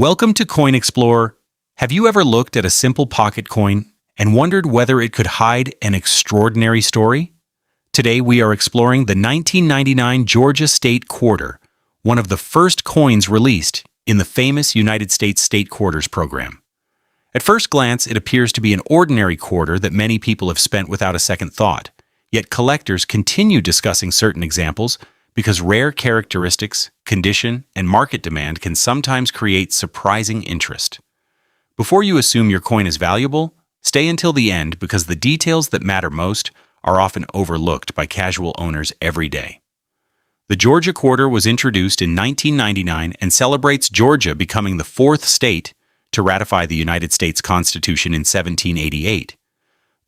Welcome to Coin Explorer. Have you ever looked at a simple pocket coin and wondered whether it could hide an extraordinary story? Today we are exploring the 1999 Georgia State Quarter, one of the first coins released in the famous United States State Quarters program. At first glance, it appears to be an ordinary quarter that many people have spent without a second thought. Yet collectors continue discussing certain examples because rare characteristics, condition, and market demand can sometimes create surprising interest. Before you assume your coin is valuable, stay until the end because the details that matter most are often overlooked by casual owners every day. The Georgia Quarter was introduced in 1999 and celebrates Georgia becoming the fourth state to ratify the United States Constitution in 1788.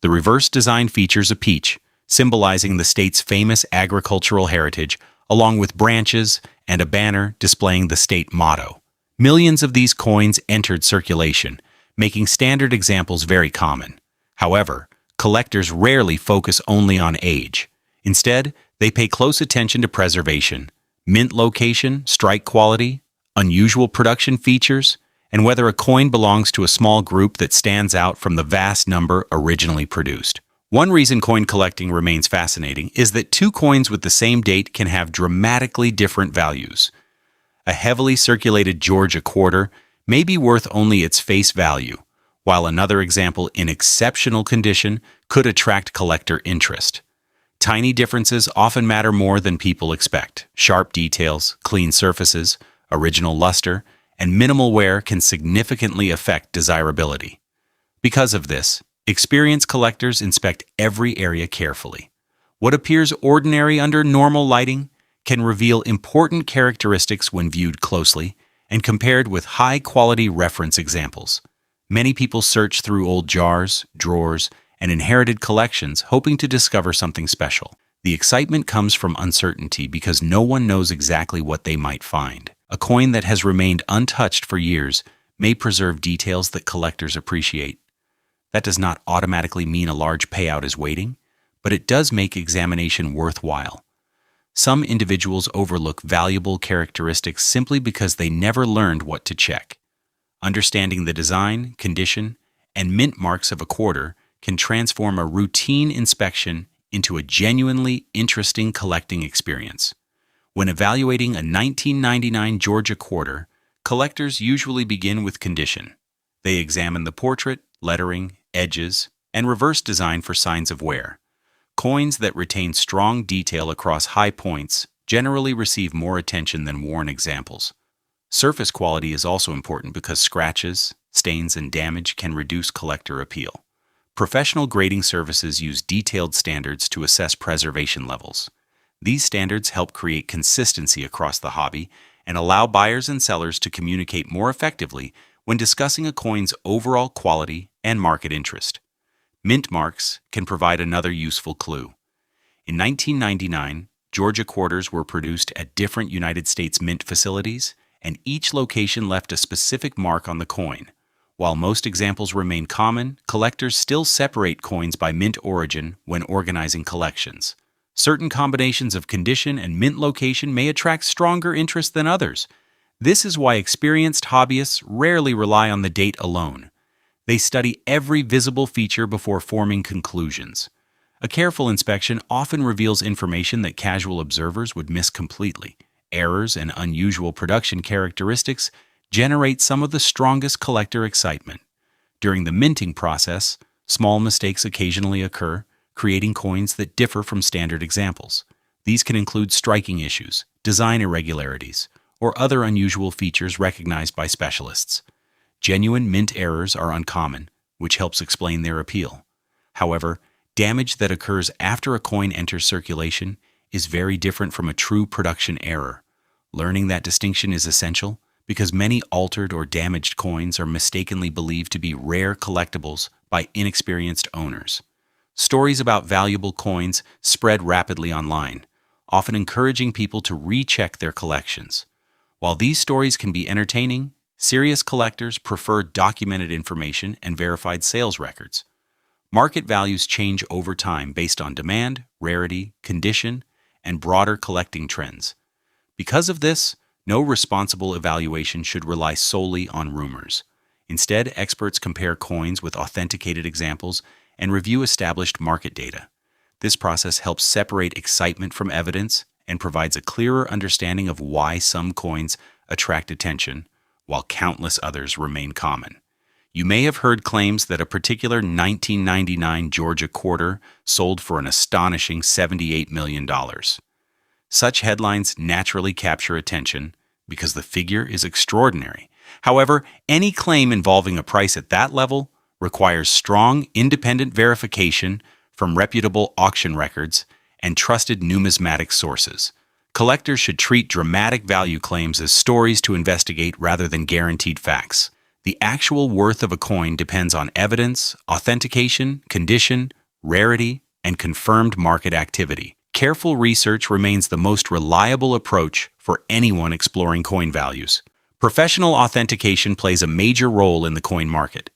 The reverse design features a peach, symbolizing the state's famous agricultural heritage, along with branches and a banner displaying the state motto. Millions of these coins entered circulation, making standard examples very common. However, collectors rarely focus only on age. Instead, they pay close attention to preservation, mint location, strike quality, unusual production features, and whether a coin belongs to a small group that stands out from the vast number originally produced. One reason coin collecting remains fascinating is that two coins with the same date can have dramatically different values. A heavily circulated Georgia quarter may be worth only its face value, while another example in exceptional condition could attract collector interest. Tiny differences often matter more than people expect. Sharp details, clean surfaces, original luster, and minimal wear can significantly affect desirability. Because of this, experienced collectors inspect every area carefully. What appears ordinary under normal lighting can reveal important characteristics when viewed closely and compared with high-quality reference examples. Many people search through old jars, drawers, and inherited collections hoping to discover something special. The excitement comes from uncertainty because no one knows exactly what they might find. A coin that has remained untouched for years may preserve details that collectors appreciate. That does not automatically mean a large payout is waiting, but it does make examination worthwhile. Some individuals overlook valuable characteristics simply because they never learned what to check. Understanding the design, condition, and mint marks of a quarter can transform a routine inspection into a genuinely interesting collecting experience. When evaluating a 1999 Georgia quarter, collectors usually begin with condition. They examine the portrait, lettering, edges, and reverse design for signs of wear. Coins that retain strong detail across high points generally receive more attention than worn examples. Surface quality is also important because scratches, stains, and damage can reduce collector appeal. Professional grading services use detailed standards to assess preservation levels. These standards help create consistency across the hobby and allow buyers and sellers to communicate more effectively when discussing a coin's overall quality and market interest. Mint marks can provide another useful clue. In 1999, Georgia quarters were produced at different United States mint facilities, and each location left a specific mark on the coin. While most examples remain common, collectors still separate coins by mint origin when organizing collections. Certain combinations of condition and mint location may attract stronger interest than others. This is why experienced hobbyists rarely rely on the date alone. They study every visible feature before forming conclusions. A careful inspection often reveals information that casual observers would miss completely. Errors and unusual production characteristics generate some of the strongest collector excitement. During the minting process, small mistakes occasionally occur, creating coins that differ from standard examples. These can include striking issues, design irregularities, or other unusual features recognized by specialists. Genuine mint errors are uncommon, which helps explain their appeal. However, damage that occurs after a coin enters circulation is very different from a true production error. Learning that distinction is essential because many altered or damaged coins are mistakenly believed to be rare collectibles by inexperienced owners. Stories about valuable coins spread rapidly online, often encouraging people to recheck their collections. While these stories can be entertaining, serious collectors prefer documented information and verified sales records. Market values change over time based on demand, rarity, condition, and broader collecting trends. Because of this, No responsible evaluation should rely solely on rumors. Instead, experts compare coins with authenticated examples and review established market data. This process helps separate excitement from evidence and provides a clearer understanding of why some coins attract attention while countless others remain common. You may have heard claims that a particular 1999 Georgia quarter sold for an astonishing $78 million. Such headlines naturally capture attention because the figure is extraordinary. However, any claim involving a price at that level requires strong, independent verification from reputable auction records and trusted numismatic sources. Collectors should treat dramatic value claims as stories to investigate rather than guaranteed facts. The actual worth of a coin depends on evidence, authentication, condition, rarity, and confirmed market activity. Careful research remains the most reliable approach for anyone exploring coin values. Professional authentication plays a major role in the coin market.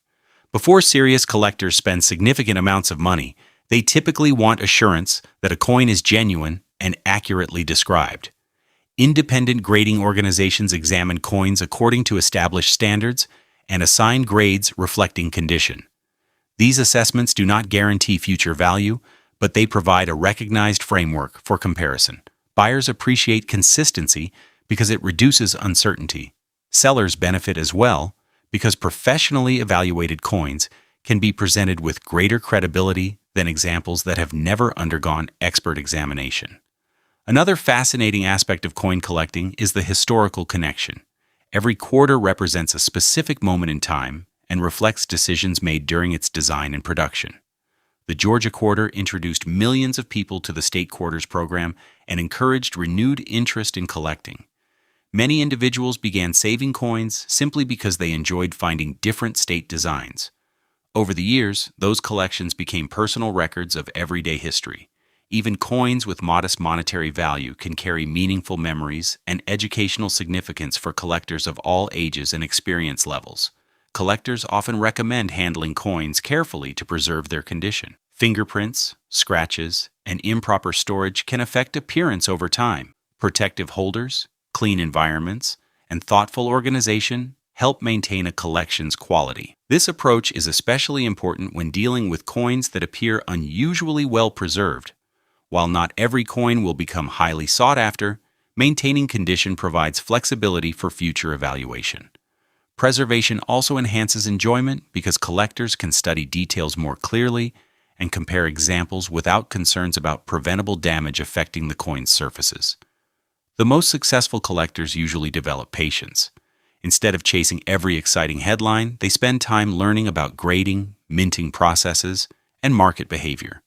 Before serious collectors spend significant amounts of money, they typically want assurance that a coin is genuine and accurately described. Independent grading organizations examine coins according to established standards and assign grades reflecting condition. These assessments do not guarantee future value, but they provide a recognized framework for comparison. Buyers appreciate consistency because it reduces uncertainty. Sellers benefit as well because professionally evaluated coins can be presented with greater credibility than examples that have never undergone expert examination. Another fascinating aspect of coin collecting is the historical connection. Every quarter represents a specific moment in time and reflects decisions made during its design and production. The Georgia quarter introduced millions of people to the state quarters program and encouraged renewed interest in collecting. Many individuals began saving coins simply because they enjoyed finding different state designs. Over the years, those collections became personal records of everyday history. Even coins with modest monetary value can carry meaningful memories and educational significance for collectors of all ages and experience levels. Collectors often recommend handling coins carefully to preserve their condition. Fingerprints, scratches, and improper storage can affect appearance over time. Protective holders, clean environments, and thoughtful organization help maintain a collection's quality. This approach is especially important when dealing with coins that appear unusually well preserved. While not every coin will become highly sought after, maintaining condition provides flexibility for future evaluation. Preservation also enhances enjoyment because collectors can study details more clearly and compare examples without concerns about preventable damage affecting the coin's surfaces. The most successful collectors usually develop patience. Instead of chasing every exciting headline, they spend time learning about grading, minting processes, and market behavior.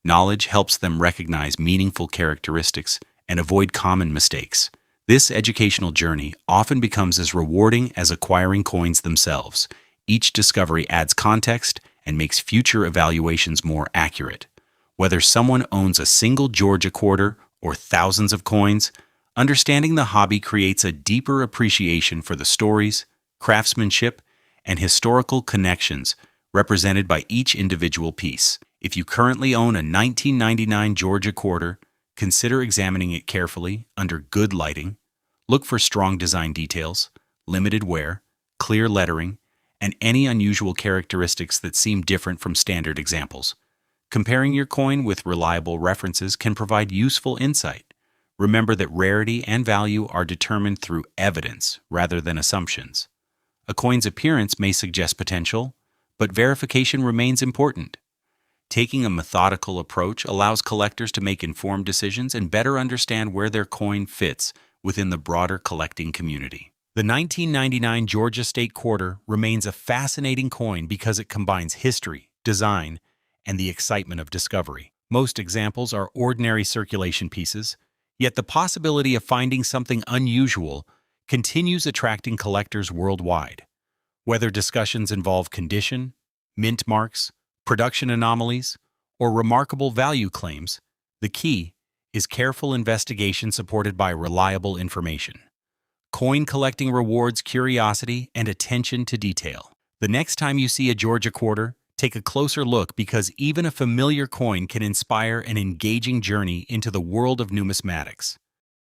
Knowledge helps them recognize meaningful characteristics and avoid common mistakes. This educational journey often becomes as rewarding as acquiring coins themselves. Each discovery adds context and makes future evaluations more accurate. Whether someone owns a single Georgia quarter or thousands of coins, understanding the hobby creates a deeper appreciation for the stories, craftsmanship, and historical connections represented by each individual piece. If you currently own a 1999 Georgia quarter, consider examining it carefully under good lighting. Look for strong design details, limited wear, clear lettering, and any unusual characteristics that seem different from standard examples. Comparing your coin with reliable references can provide useful insight. Remember that rarity and value are determined through evidence rather than assumptions. A coin's appearance may suggest potential, but verification remains important. Taking a methodical approach allows collectors to make informed decisions and better understand where their coin fits within the broader collecting community. The 1999 Georgia State Quarter remains a fascinating coin because it combines history, design, and the excitement of discovery. Most examples are ordinary circulation pieces, yet the possibility of finding something unusual continues attracting collectors worldwide. Whether discussions involve condition, mint marks, production anomalies, or remarkable value claims, the key is careful investigation supported by reliable information. Coin collecting rewards curiosity and attention to detail. The next time you see a Georgia quarter, take a closer look because even a familiar coin can inspire an engaging journey into the world of numismatics.